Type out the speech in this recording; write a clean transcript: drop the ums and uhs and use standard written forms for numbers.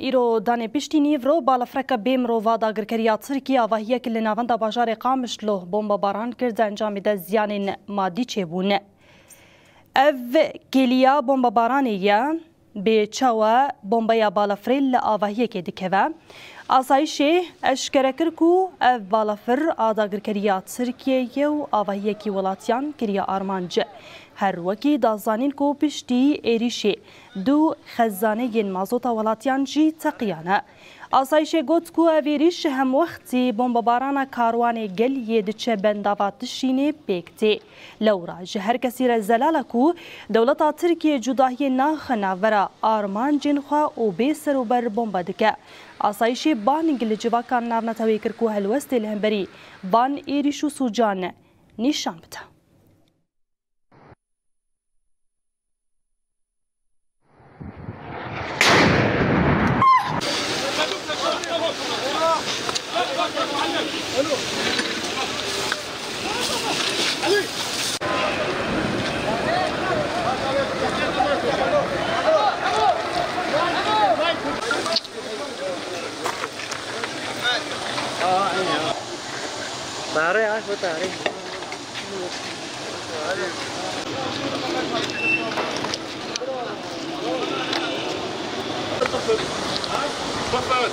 ایرو دانه پشتی نیورو بالافرک بیمرو وادا گرکریا ترکیه و هی کل ناوندا باجار قامشلو بمب باران کرد انجام ده زیان مادی چبون. اف کلیا بمب بارانیه به چوا بمبیا بالافریل آواهی که دکوه. آسایش اشکرکر کو اف بالافر آداگرکریا ترکیه و آواهی کی ولاتیان کریا آرمانج. هر وکی دازانین کو پشتی ایریشی دو خزانه ین مازوتا ولاتیان جی تقیانه. آسایش گوت کو اویریش هم وقتی بمبارانا کاروان گل یدچه بنداوات شینه بیکتی. لورا جهر کسی را زلاله کو دولتا ترکیه جداهی ناخنا ورا آرمان جنخوا و بیسر و بر بمبا دکه. آسایش بان انگل جواکان نارنتاوی کرکو هلوست الهنبری بان ایریشو سوجان نشان بده. Tarik, aku tarik. Stop it!